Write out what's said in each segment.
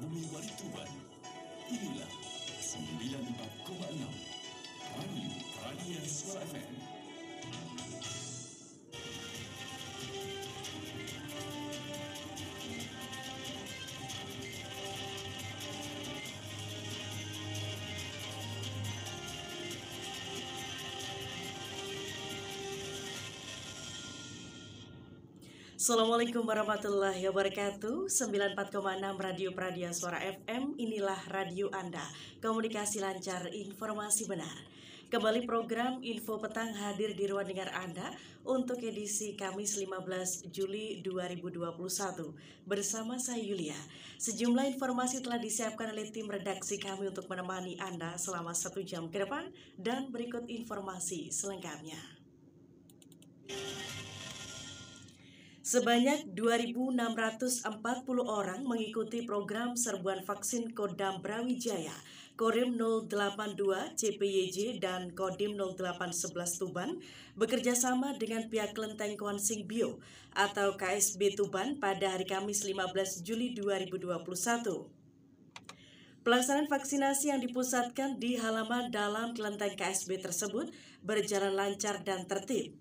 Bumi Wari Tuban. Inilah 94,6 Radio Suara FM. Assalamualaikum warahmatullahi wabarakatuh. 94,6 Radio Pradia Suara FM. Inilah radio Anda. Komunikasi lancar, informasi benar. Kembali program Info Petang hadir di ruang dengar Anda untuk edisi Kamis 15 Juli 2021. Bersama saya Yulia. Sejumlah informasi telah disiapkan oleh tim redaksi kami untuk menemani Anda selama 1 jam ke depan. Dan berikut informasi selengkapnya. Sebanyak 2.640 orang mengikuti program serbuan vaksin Kodam Brawijaya, Kodim 082 CPYJ dan Kodim 0811 Tuban bekerjasama dengan pihak Kelenteng Kuansing Bio atau KSB Tuban pada hari Kamis 15 Juli 2021. Pelaksanaan vaksinasi yang dipusatkan di halaman dalam Kelenteng KSB tersebut berjalan lancar dan tertib.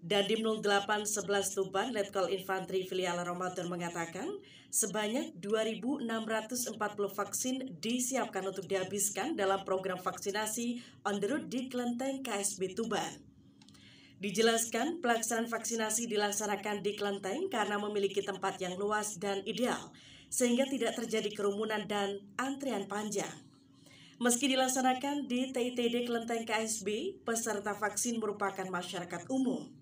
Dandim 0811 Tuban, Letkol Infantri Filial Ramadan mengatakan sebanyak 2.640 vaksin disiapkan untuk dihabiskan dalam program vaksinasi on the road di Kelenteng KSB Tuban. Dijelaskan pelaksanaan vaksinasi dilaksanakan di Kelenteng karena memiliki tempat yang luas dan ideal, sehingga tidak terjadi kerumunan dan antrian panjang. Meski dilaksanakan di TITD Kelenteng KSB, peserta vaksin merupakan masyarakat umum.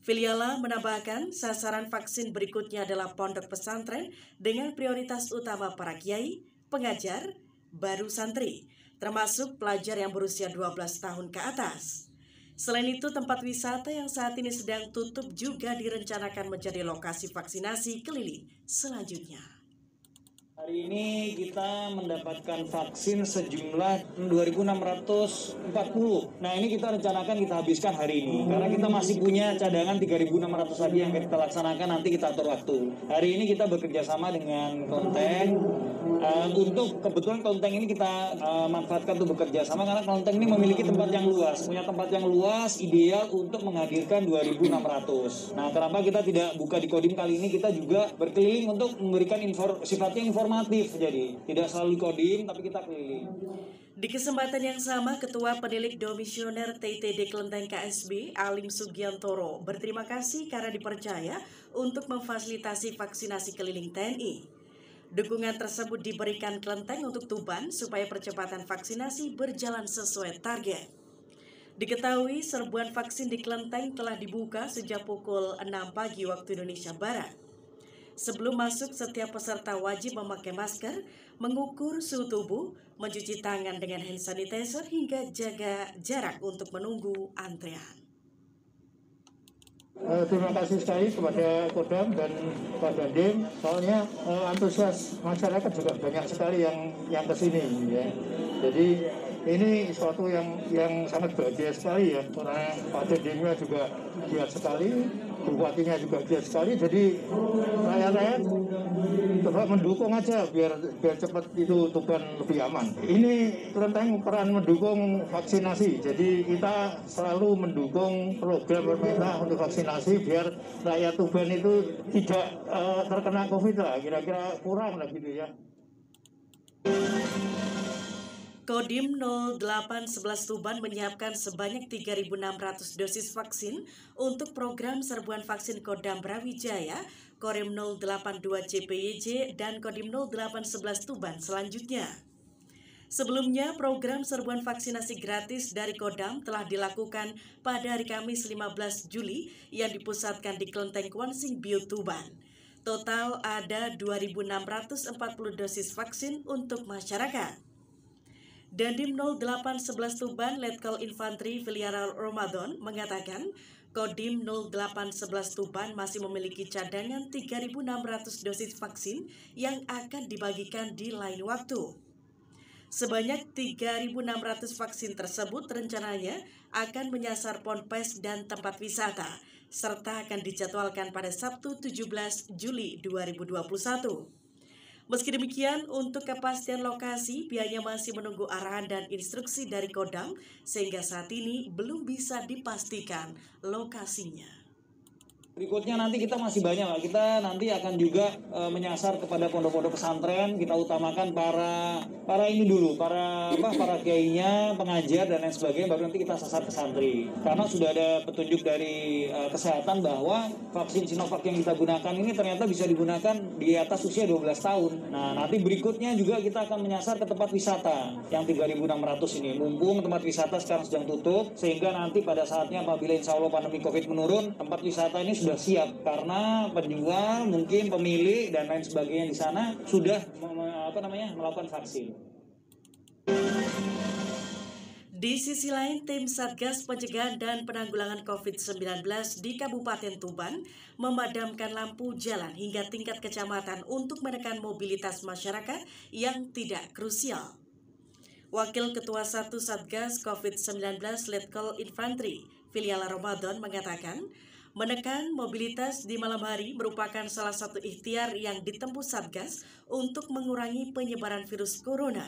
Filiala menambahkan sasaran vaksin berikutnya adalah pondok pesantren dengan prioritas utama para kiai, pengajar, baru santri, termasuk pelajar yang berusia 12 tahun ke atas. Selain itu, tempat wisata yang saat ini sedang tutup juga direncanakan menjadi lokasi vaksinasi keliling selanjutnya. Hari ini kita mendapatkan vaksin sejumlah 2.640. Nah, ini kita rencanakan kita habiskan hari ini. Karena kita masih punya cadangan 3.600 lagi yang kita laksanakan, nanti kita atur waktu. Hari ini kita bekerja sama dengan Kelenteng. Untuk kebetulan Kelenteng ini kita manfaatkan untuk bekerja sama karena Kelenteng ini memiliki tempat yang luas. Punya tempat yang luas, ideal untuk menghadirkan 2.600. Nah, kenapa kita tidak buka di Kodim kali ini? Kita juga berkeliling untuk memberikan sifatnya informatif, jadi tidak selalu Kodim tapi kita keliling. Di kesempatan yang sama, Ketua Penilik Domisioner TITD Kelenteng KSB, Alim Sugiantoro, berterima kasih karena dipercaya untuk memfasilitasi vaksinasi keliling TNI. Dukungan tersebut diberikan Kelenteng untuk Tuban supaya percepatan vaksinasi berjalan sesuai target. Diketahui serbuan vaksin di Kelenteng telah dibuka sejak pukul 6 pagi waktu Indonesia Barat. Sebelum masuk, setiap peserta wajib memakai masker, mengukur suhu tubuh, mencuci tangan dengan hand sanitizer, hingga jaga jarak untuk menunggu antrean. Terima kasih sekali kepada Kodam dan Pak Dandim, soalnya antusias masyarakat juga banyak sekali yang kesini, ya. Jadi ini suatu yang sangat bahagia sekali, ya, karena Pak Dandimnya juga giat sekali, bupatinya juga giat sekali. Jadi rakyat coba mendukung aja biar cepat itu Tuban lebih aman. Ini Kelenteng peran mendukung vaksinasi. Jadi kita selalu mendukung program pemerintah untuk vaksinasi biar rakyat Tuban itu tidak terkena COVID lah. Kira-kira kurang lah gitu, ya. Kodim 0811 Tuban menyiapkan sebanyak 3.600 dosis vaksin untuk program serbuan vaksin Kodam Brawijaya, Kodim 082 CPYJ, dan Kodim 0811 Tuban selanjutnya. Sebelumnya, program serbuan vaksinasi gratis dari Kodam telah dilakukan pada hari Kamis 15 Juli yang dipusatkan di Kelenteng Kuansing Bio Tuban. Total ada 2.640 dosis vaksin untuk masyarakat. Dandim 0811 Tuban, Letkol Infantri Filial Ramadan mengatakan Kodim 0811 Tuban masih memiliki cadangan 3.600 dosis vaksin yang akan dibagikan di lain waktu. Sebanyak 3.600 vaksin tersebut rencananya akan menyasar ponpes dan tempat wisata, serta akan dijadwalkan pada Sabtu 17 Juli 2021. Meski demikian, untuk kepastian lokasi, pihaknya masih menunggu arahan dan instruksi dari Kodam, sehingga saat ini belum bisa dipastikan lokasinya. Berikutnya nanti kita masih banyak lah. Kita nanti akan juga menyasar kepada pondok-pondok pesantren. Kita utamakan para ini dulu, para kiainya, pengajar dan lain sebagainya. Baru nanti kita sasar ke santri. Karena sudah ada petunjuk dari kesehatan bahwa vaksin Sinovac yang kita gunakan ini ternyata bisa digunakan di atas usia 12 tahun. Nah, nanti berikutnya juga kita akan menyasar ke tempat wisata yang 3.600 ini. Mumpung tempat wisata sekarang sedang tutup, sehingga nanti pada saatnya apabila insya Allah pandemi COVID menurun, tempat wisata ini sudah siap karena penjual, mungkin pemilik dan lain sebagainya di sana sudah melakukan vaksin. Di sisi lain, tim Satgas Pencegahan dan Penanggulangan COVID-19 di Kabupaten Tuban memadamkan lampu jalan hingga tingkat kecamatan untuk menekan mobilitas masyarakat yang tidak krusial. Wakil Ketua 1 Satgas COVID-19 Letkol Infantri Filial Ramadan mengatakan, menekan mobilitas di malam hari merupakan salah satu ikhtiar yang ditempuh Satgas untuk mengurangi penyebaran virus corona.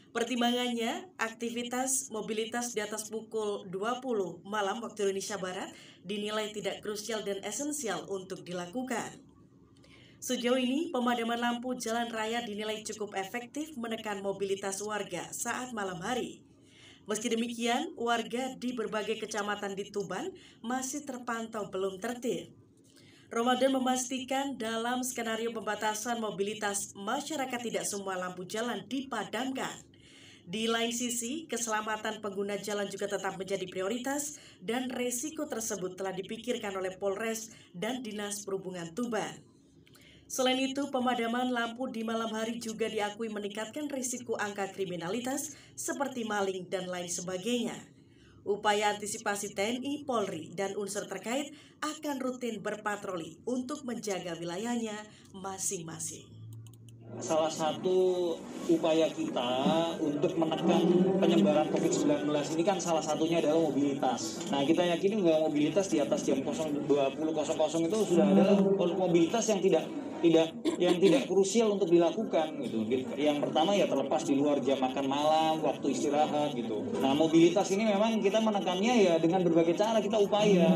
Pertimbangannya, aktivitas mobilitas di atas pukul 20 malam waktu Indonesia Barat dinilai tidak krusial dan esensial untuk dilakukan. Sejauh ini, pemadaman lampu jalan raya dinilai cukup efektif menekan mobilitas warga saat malam hari. Meski demikian, warga di berbagai kecamatan di Tuban masih terpantau belum tertib. Ramadan memastikan dalam skenario pembatasan mobilitas masyarakat tidak semua lampu jalan dipadamkan. Di lain sisi, keselamatan pengguna jalan juga tetap menjadi prioritas dan resiko tersebut telah dipikirkan oleh Polres dan Dinas Perhubungan Tuban. Selain itu, pemadaman lampu di malam hari juga diakui meningkatkan risiko angka kriminalitas seperti maling dan lain sebagainya. Upaya antisipasi TNI, Polri, dan unsur terkait akan rutin berpatroli untuk menjaga wilayahnya masing-masing. Salah satu upaya kita untuk menekan penyebaran COVID-19 ini kan salah satunya adalah mobilitas. Nah, kita yakini bahwa mobilitas di atas jam 20.00 itu sudah ada mobilitas yang tidak krusial untuk dilakukan gitu. Yang pertama ya terlepas di luar jam makan malam, waktu istirahat gitu. Nah, mobilitas ini memang kita menekannya ya dengan berbagai cara kita upaya.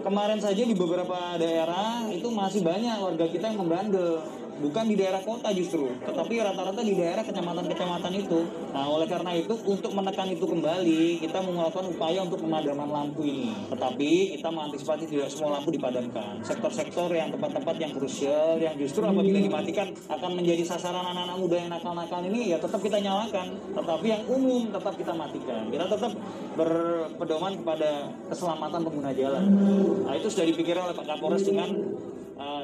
Kemarin saja di beberapa daerah itu masih banyak warga kita yang membandel. Bukan di daerah kota justru, tetapi rata-rata di daerah kecamatan-kecamatan itu. Nah, oleh karena itu, untuk menekan itu kembali, kita melakukan upaya untuk pemadaman lampu ini. Tetapi kita mengantisipasi tidak semua lampu dipadamkan. Sektor-sektor yang tempat-tempat yang krusial, yang justru apabila dimatikan akan menjadi sasaran anak-anak muda yang nakal-nakal ini, ya tetap kita nyalakan. Tetapi yang umum tetap kita matikan. Kita tetap berpedoman kepada keselamatan pengguna jalan. Nah, itu sudah dipikirkan oleh Pak Kapolres dengan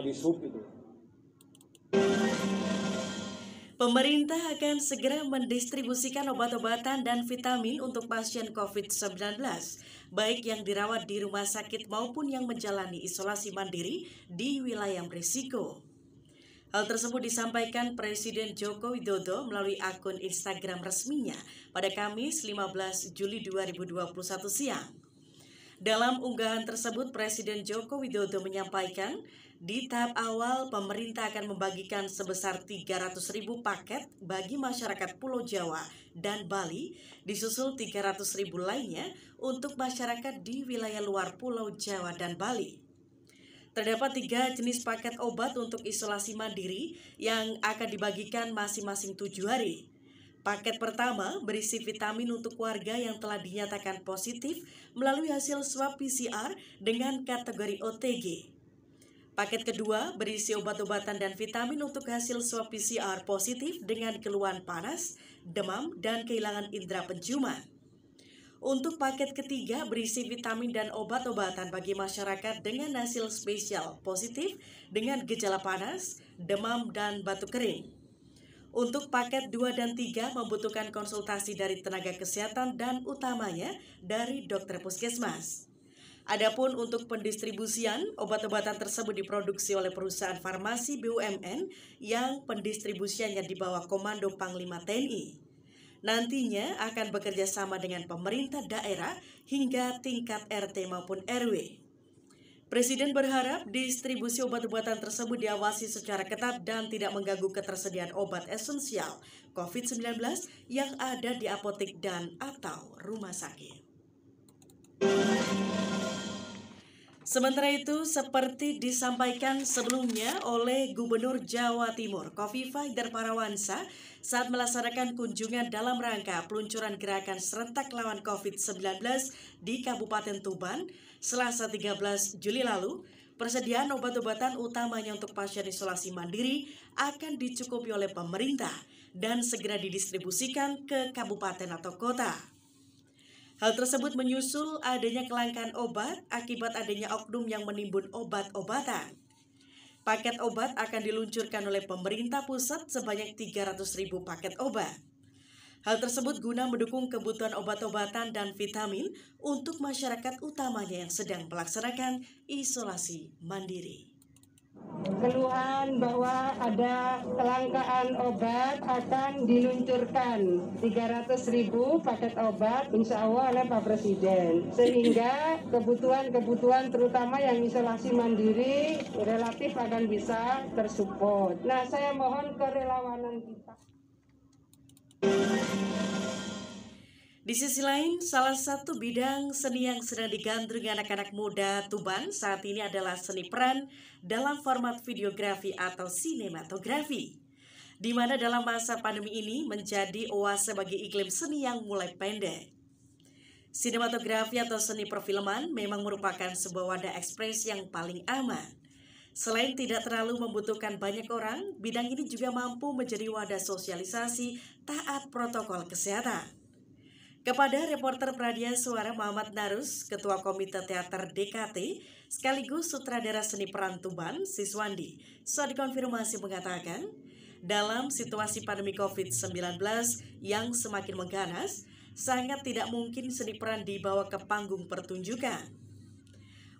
Dishub itu. Pemerintah akan segera mendistribusikan obat-obatan dan vitamin untuk pasien COVID-19, baik yang dirawat di rumah sakit maupun yang menjalani isolasi mandiri di wilayah berisiko. Hal tersebut disampaikan Presiden Joko Widodo melalui akun Instagram resminya pada Kamis 15 Juli 2021 siang. Dalam unggahan tersebut, Presiden Joko Widodo menyampaikan, di tahap awal, pemerintah akan membagikan sebesar 300.000 paket bagi masyarakat Pulau Jawa dan Bali, disusul 300.000 lainnya untuk masyarakat di wilayah luar Pulau Jawa dan Bali. Terdapat 3 jenis paket obat untuk isolasi mandiri yang akan dibagikan masing-masing 7 hari. Paket pertama berisi vitamin untuk warga yang telah dinyatakan positif melalui hasil swab PCR dengan kategori OTG. Paket kedua berisi obat-obatan dan vitamin untuk hasil swab PCR positif dengan keluhan panas, demam, dan kehilangan indera penciuman. Untuk paket ketiga berisi vitamin dan obat-obatan bagi masyarakat dengan hasil spesial positif dengan gejala panas, demam, dan batuk kering. Untuk paket 2 dan 3 membutuhkan konsultasi dari tenaga kesehatan dan utamanya dari dokter puskesmas. Adapun untuk pendistribusian, obat-obatan tersebut diproduksi oleh perusahaan farmasi BUMN yang pendistribusiannya di bawah Komando Panglima TNI. Nantinya akan bekerja sama dengan pemerintah daerah hingga tingkat RT maupun RW. Presiden berharap distribusi obat-obatan tersebut diawasi secara ketat dan tidak mengganggu ketersediaan obat esensial COVID-19 yang ada di apotek dan atau rumah sakit. Sementara itu, seperti disampaikan sebelumnya oleh Gubernur Jawa Timur, Khofifah Indar Parawansa, saat melaksanakan kunjungan dalam rangka peluncuran gerakan serentak lawan COVID-19 di Kabupaten Tuban, Selasa 13 Juli lalu, persediaan obat-obatan utamanya untuk pasien isolasi mandiri akan dicukupi oleh pemerintah dan segera didistribusikan ke kabupaten atau kota. Hal tersebut menyusul adanya kelangkaan obat akibat adanya oknum yang menimbun obat-obatan. Paket obat akan diluncurkan oleh pemerintah pusat sebanyak 300.000 paket obat. Hal tersebut guna mendukung kebutuhan obat-obatan dan vitamin untuk masyarakat utamanya yang sedang melaksanakan isolasi mandiri. Keluhan bahwa ada kelangkaan obat akan diluncurkan 300.000 paket obat insya Allah oleh Pak Presiden, sehingga kebutuhan terutama yang isolasi mandiri relatif akan bisa tersupport. Nah, saya mohon kerelawanan kita. Di sisi lain, salah satu bidang seni yang sedang digandrungi anak-anak muda Tuban saat ini adalah seni peran dalam format videografi atau sinematografi, di mana dalam masa pandemi ini menjadi oase bagi iklim seni yang mulai pendek. Sinematografi atau seni perfilman memang merupakan sebuah wadah ekspresi yang paling aman. Selain tidak terlalu membutuhkan banyak orang, bidang ini juga mampu menjadi wadah sosialisasi taat protokol kesehatan. Kepada reporter Pradia Suara Muhammad Narus, Ketua Komite Teater DKT, sekaligus sutradara seni peran Tuban, Siswandi, saat dikonfirmasi mengatakan, dalam situasi pandemi COVID-19 yang semakin mengganas, sangat tidak mungkin seni peran dibawa ke panggung pertunjukan.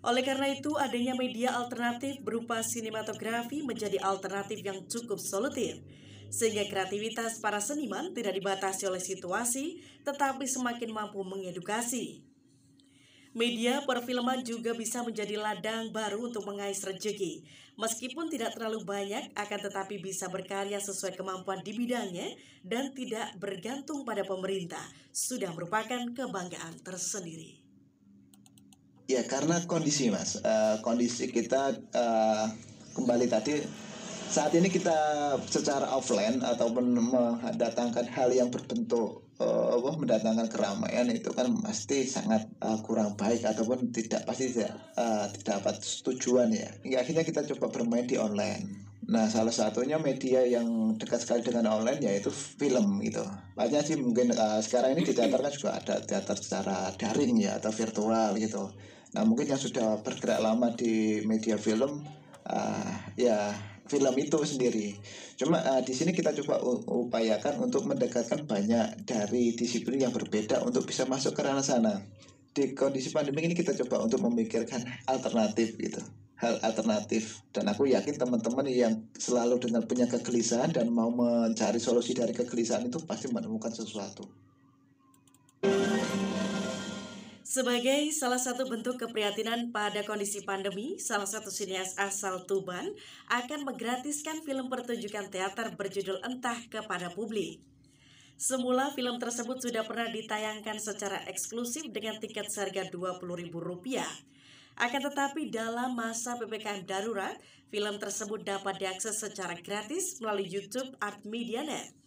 Oleh karena itu, adanya media alternatif berupa sinematografi menjadi alternatif yang cukup solutif, sehingga kreativitas para seniman tidak dibatasi oleh situasi, tetapi semakin mampu mengedukasi. Media perfilman juga bisa menjadi ladang baru untuk mengais rezeki. Meskipun tidak terlalu banyak, akan tetapi bisa berkarya sesuai kemampuan di bidangnya dan tidak bergantung pada pemerintah, sudah merupakan kebanggaan tersendiri. Ya, karena kondisi Mas, kondisi kita kembali tadi, saat ini kita secara offline ataupun mendatangkan hal yang berbentuk mendatangkan keramaian itu kan pasti sangat kurang baik ataupun tidak dapat tujuan ya. Hingga akhirnya kita coba bermain di online. Nah, salah satunya media yang dekat sekali dengan online yaitu film gitu. Banyak sih mungkin sekarang ini di teater kan juga ada teater secara daring ya atau virtual gitu. Nah, mungkin yang sudah bergerak lama di media film ya film itu sendiri. Cuma di sini kita coba upayakan untuk mendekatkan banyak dari disiplin yang berbeda untuk bisa masuk ke ranah sana. Di kondisi pandemi ini kita coba untuk memikirkan alternatif gitu. Hal alternatif, dan aku yakin teman-teman yang selalu dengan punya kegelisahan dan mau mencari solusi dari kegelisahan itu pasti menemukan sesuatu. Sebagai salah satu bentuk keprihatinan pada kondisi pandemi, salah satu sinias asal Tuban akan menggratiskan film pertunjukan teater berjudul Entah kepada publik. Semula film tersebut sudah pernah ditayangkan secara eksklusif dengan tiket seharga Rp20.000. Akan tetapi dalam masa PPKM darurat, film tersebut dapat diakses secara gratis melalui YouTube Art Media Net.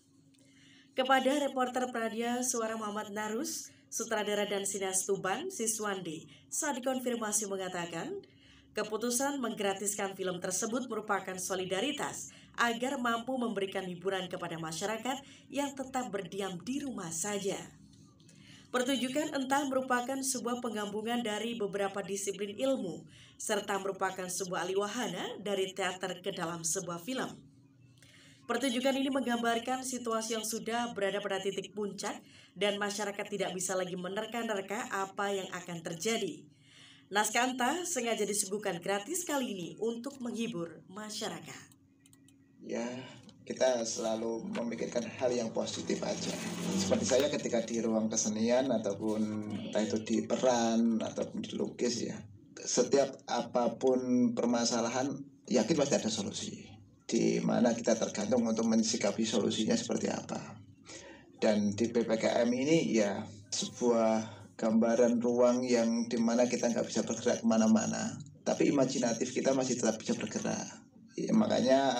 Kepada reporter Pradia Suara Muhammad Narus, sutradara dan sineas Tuban, Siswandi, saat dikonfirmasi mengatakan, keputusan menggratiskan film tersebut merupakan solidaritas agar mampu memberikan hiburan kepada masyarakat yang tetap berdiam di rumah saja. Pertunjukan Entah merupakan sebuah penggabungan dari beberapa disiplin ilmu, serta merupakan sebuah aliwahana dari teater ke dalam sebuah film. Pertunjukan ini menggambarkan situasi yang sudah berada pada titik puncak dan masyarakat tidak bisa lagi menerka-nerka apa yang akan terjadi. Naskah Entah sengaja disuguhkan gratis kali ini untuk menghibur masyarakat. Ya, kita selalu memikirkan hal yang positif aja. Seperti saya ketika di ruang kesenian ataupun entah itu di peran ataupun di lukis ya, setiap apapun permasalahan, yakin pasti ada solusi. Di mana kita tergantung untuk mensikapi solusinya seperti apa. Dan di PPKM ini ya sebuah gambaran ruang yang dimana kita nggak bisa bergerak kemana-mana, tapi imajinatif kita masih tetap bisa bergerak. Ya, makanya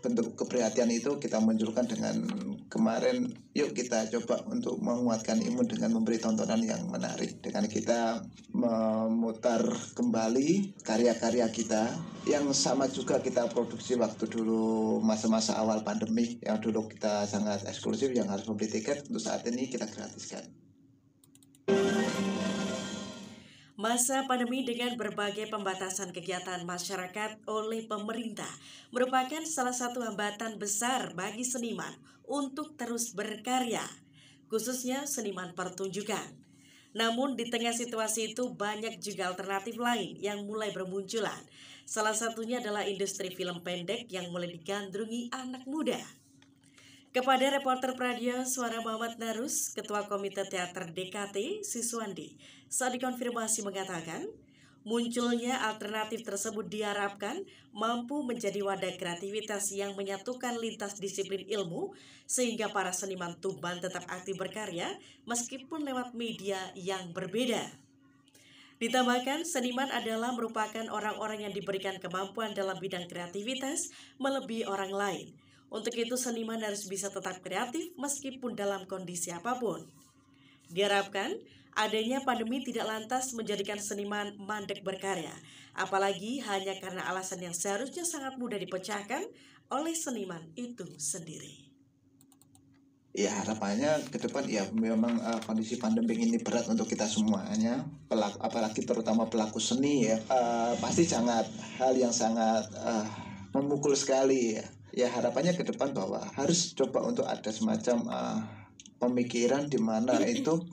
bentuk keprihatinan itu kita munculkan dengan kemarin, yuk kita coba untuk menguatkan imun dengan memberi tontonan yang menarik, dengan kita memutar kembali karya-karya kita yang sama juga kita produksi waktu dulu masa-masa awal pandemi, yang dulu kita sangat eksklusif, yang harus membeli tiket, untuk saat ini kita gratiskan. Masa pandemi dengan berbagai pembatasan kegiatan masyarakat oleh pemerintah merupakan salah satu hambatan besar bagi seniman untuk terus berkarya, khususnya seniman pertunjukan. Namun di tengah situasi itu banyak juga alternatif lain yang mulai bermunculan. Salah satunya adalah industri film pendek yang mulai digandrungi anak muda. Kepada reporter Pradia Suara Muhammad Narus, Ketua Komite Teater DKT, Siswandi, saat dikonfirmasi mengatakan, munculnya alternatif tersebut diharapkan mampu menjadi wadah kreativitas yang menyatukan lintas disiplin ilmu, sehingga para seniman Tuban tetap aktif berkarya meskipun lewat media yang berbeda. Ditambahkan, seniman adalah merupakan orang-orang yang diberikan kemampuan dalam bidang kreativitas melebihi orang lain. Untuk itu seniman harus bisa tetap kreatif meskipun dalam kondisi apapun. Diharapkan adanya pandemi tidak lantas menjadikan seniman mandek berkarya, apalagi hanya karena alasan yang seharusnya sangat mudah dipecahkan oleh seniman itu sendiri. Ya harapannya ke depan ya memang kondisi pandemi ini berat untuk kita semuanya, apalagi terutama pelaku seni ya, pasti sangat hal yang sangat memukul sekali ya. Ya harapannya ke depan bahwa harus coba untuk ada semacam pemikiran di mana itu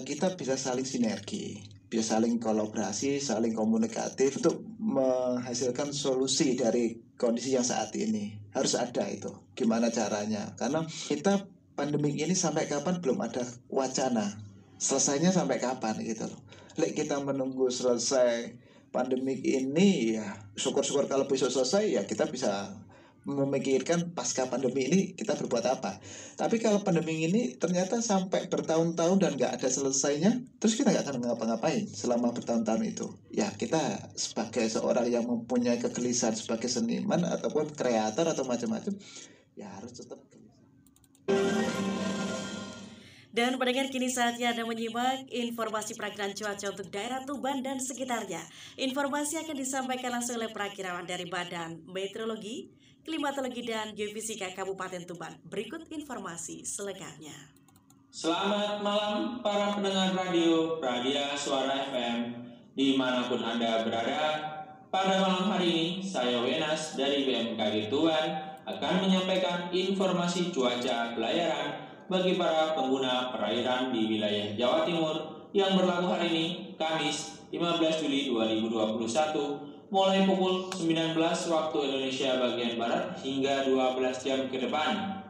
kita bisa saling sinergi, bisa saling kolaborasi, saling komunikatif untuk menghasilkan solusi dari kondisi yang saat ini. Harus ada itu. Gimana caranya? Karena kita pandemi ini sampai kapan belum ada wacana. Selesainya sampai kapan gitu loh. Lek kita menunggu selesai pandemi ini ya syukur-syukur kalau besok selesai ya kita bisa memikirkan pasca pandemi ini kita berbuat apa. Tapi kalau pandemi ini ternyata sampai bertahun-tahun dan nggak ada selesainya, terus kita nggak akan ngapa-ngapain selama bertahun-tahun itu. Ya kita sebagai seorang yang mempunyai kegelisahan sebagai seniman ataupun kreator atau macam-macam, ya harus tetap. Dan pendengar, kini saatnya Anda menyimak informasi perakiraan cuaca untuk daerah Tuban dan sekitarnya. Informasi akan disampaikan langsung oleh perakirawan dari Badan Meteorologi, Klimatologi dan Geofisika Kabupaten Tuban. Berikut informasi selengkapnya. Selamat malam para pendengar radio Pradia Suara FM dimanapun Anda berada. Pada malam hari ini saya Wenas dari BMKG Tuban akan menyampaikan informasi cuaca pelayaran bagi para pengguna perairan di wilayah Jawa Timur yang berlaku hari ini Kamis 15 Juli 2021 mulai pukul 19 waktu Indonesia bagian Barat hingga 12 jam ke depan.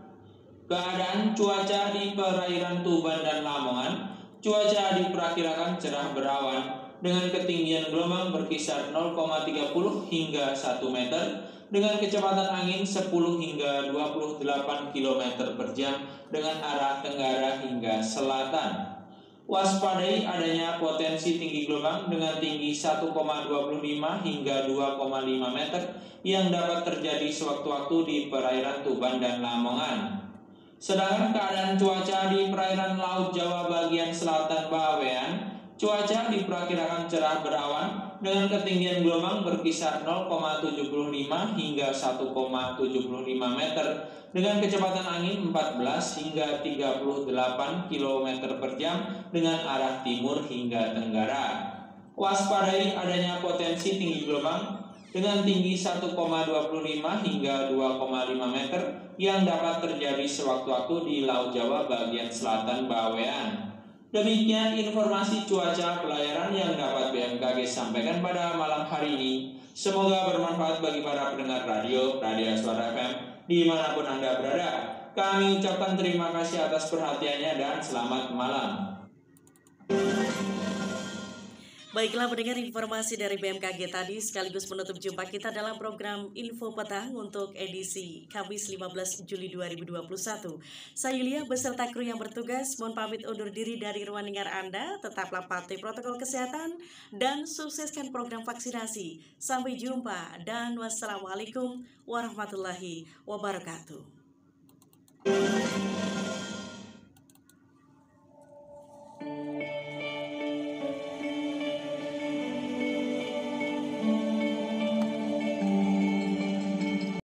Keadaan cuaca di perairan Tuban dan Lamongan, cuaca diperkirakan cerah berawan dengan ketinggian gelombang berkisar 0,30 hingga 1 meter dengan kecepatan angin 10 hingga 28 km per jam dengan arah tenggara hingga selatan. Waspadai adanya potensi tinggi gelombang dengan tinggi 1,25 hingga 2,5 meter yang dapat terjadi sewaktu-waktu di perairan Tuban dan Lamongan. Sedangkan keadaan cuaca di perairan Laut Jawa bagian selatan Bawean, cuaca diperkirakan cerah berawan dengan ketinggian gelombang berkisar 0,75 hingga 1,75 meter dengan kecepatan angin 14 hingga 38 km per jam dengan arah timur hingga tenggara. Waspadai adanya potensi tinggi gelombang dengan tinggi 1,25 hingga 2,5 meter yang dapat terjadi sewaktu-waktu di Laut Jawa bagian selatan Bawean. Demikian informasi cuaca pelayaran yang dapat BMKG sampaikan pada malam hari ini. Semoga bermanfaat bagi para pendengar radio Pradia Suara FM dimanapun Anda berada. Kami ucapkan terima kasih atas perhatiannya dan selamat malam. Baiklah pendengar, informasi dari BMKG tadi sekaligus menutup jumpa kita dalam program Info Petang untuk edisi Kamis 15 Juli 2021. Saya Yulia beserta kru yang bertugas mohon pamit undur diri dari ruang dengar Anda. Tetaplah patuhi protokol kesehatan dan sukseskan program vaksinasi. Sampai jumpa dan wassalamualaikum warahmatullahi wabarakatuh.